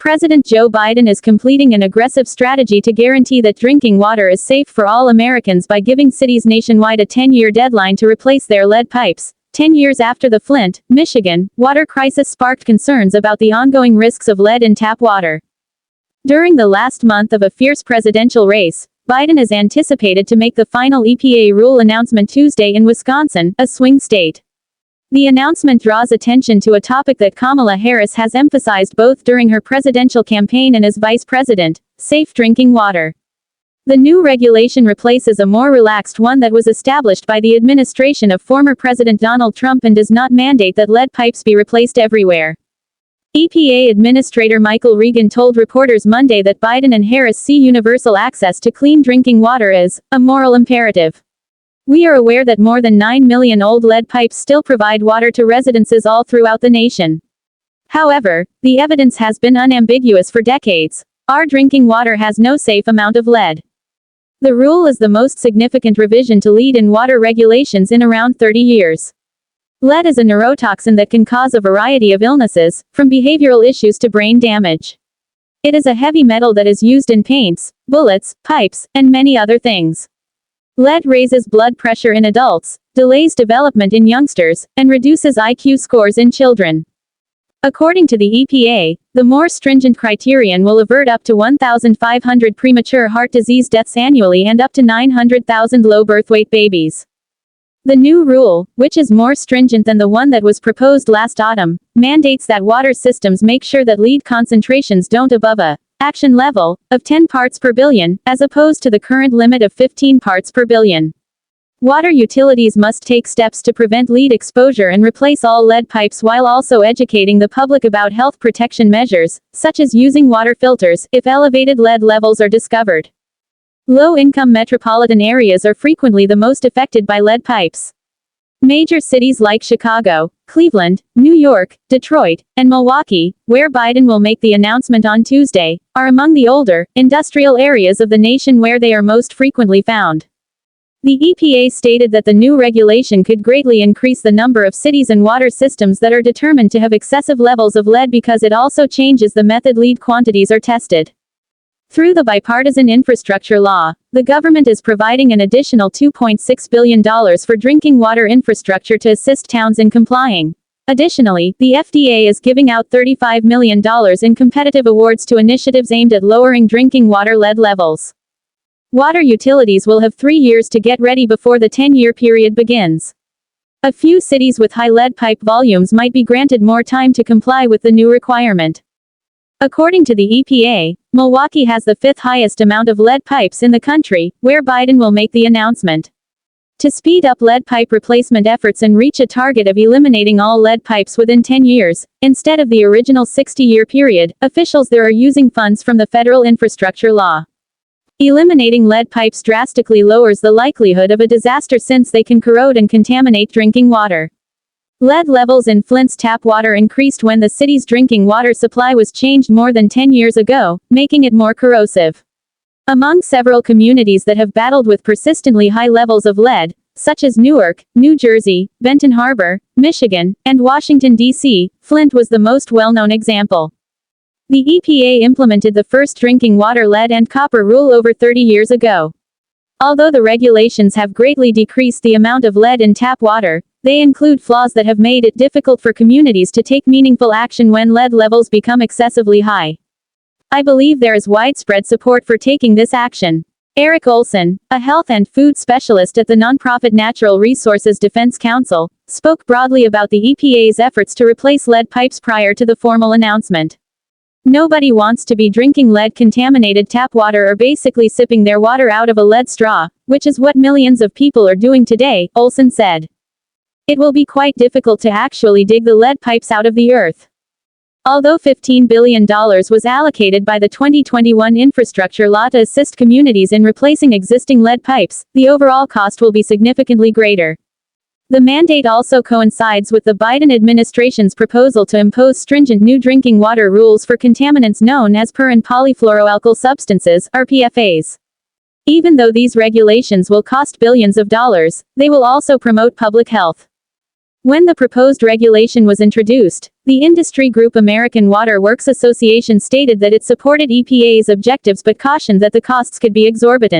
President Joe Biden is completing an aggressive strategy to guarantee that drinking water is safe for all Americans by giving cities nationwide a 10-year deadline to replace their lead pipes. 10 years after the Flint, Michigan, water crisis sparked concerns about the ongoing risks of lead in tap water. During the last month of a fierce presidential race, Biden is anticipated to make the final EPA rule announcement Tuesday in Wisconsin, a swing state. The announcement draws attention to a topic that Kamala Harris has emphasized both during her presidential campaign and as vice president: safe drinking water. The new regulation replaces a more relaxed one that was established by the administration of former President Donald Trump and does not mandate that lead pipes be replaced everywhere. EPA Administrator Michael Regan told reporters Monday that Biden and Harris see universal access to clean drinking water as a moral imperative. "We are aware that more than 9 million old lead pipes still provide water to residences all throughout the nation. However, the evidence has been unambiguous for decades. Our drinking water has no safe amount of lead." The rule is the most significant revision to lead in water regulations in around 30 years. Lead is a neurotoxin that can cause a variety of illnesses, from behavioral issues to brain damage. It is a heavy metal that is used in paints, bullets, pipes, and many other things. Lead raises blood pressure in adults, delays development in youngsters, and reduces IQ scores in children. According to the EPA, the more stringent criterion will avert up to 1,500 premature heart disease deaths annually and up to 900,000 low birth weight babies. The new rule, which is more stringent than the one that was proposed last autumn, mandates that water systems make sure that lead concentrations don't above a action level of 10 parts per billion, as opposed to the current limit of 15 parts per billion. Water utilities must take steps to prevent lead exposure and replace all lead pipes while also educating the public about health protection measures, such as using water filters, if elevated lead levels are discovered. Low-income metropolitan areas are frequently the most affected by lead pipes. Major cities like Chicago, Cleveland, New York, Detroit, and Milwaukee, where Biden will make the announcement on Tuesday, are among the older, industrial areas of the nation where they are most frequently found. The EPA stated that the new regulation could greatly increase the number of cities and water systems that are determined to have excessive levels of lead because it also changes the method lead quantities are tested. Through the bipartisan infrastructure law, the government is providing an additional $2.6 billion for drinking water infrastructure to assist towns in complying. Additionally, the FDA is giving out $35 million in competitive awards to initiatives aimed at lowering drinking water lead levels. Water utilities will have 3 years to get ready before the 10-year period begins. A few cities with high lead pipe volumes might be granted more time to comply with the new requirement. According to the EPA, Milwaukee has the 5th highest amount of lead pipes in the country, where Biden will make the announcement. To speed up lead pipe replacement efforts and reach a target of eliminating all lead pipes within 10 years, instead of the original 60-year period, officials there are using funds from the federal infrastructure law. Eliminating lead pipes drastically lowers the likelihood of a disaster since they can corrode and contaminate drinking water. Lead levels in Flint's tap water increased when the city's drinking water supply was changed more than 10 years ago, making it more corrosive. Among several communities that have battled with persistently high levels of lead, such as Newark, New Jersey, Benton Harbor, Michigan, and Washington, D.C., Flint was the most well-known example. The EPA implemented the first drinking water lead and copper rule over 30 years ago. Although the regulations have greatly decreased the amount of lead in tap water, they include flaws that have made it difficult for communities to take meaningful action when lead levels become excessively high. I believe there is widespread support for taking this action. Eric Olson, a health and food specialist at the nonprofit Natural Resources Defense Council, spoke broadly about the EPA's efforts to replace lead pipes prior to the formal announcement. "Nobody wants to be drinking lead-contaminated tap water or basically sipping their water out of a lead straw, which is what millions of people are doing today," Olson said. "It will be quite difficult to actually dig the lead pipes out of the earth." Although $15 billion was allocated by the 2021 infrastructure law to assist communities in replacing existing lead pipes, the overall cost will be significantly greater. The mandate also coincides with the Biden administration's proposal to impose stringent new drinking water rules for contaminants known as per- and polyfluoroalkyl substances, or PFAS. Even though these regulations will cost billions of dollars, they will also promote public health. When the proposed regulation was introduced, the industry group American Water Works Association stated that it supported EPA's objectives but cautioned that the costs could be exorbitant.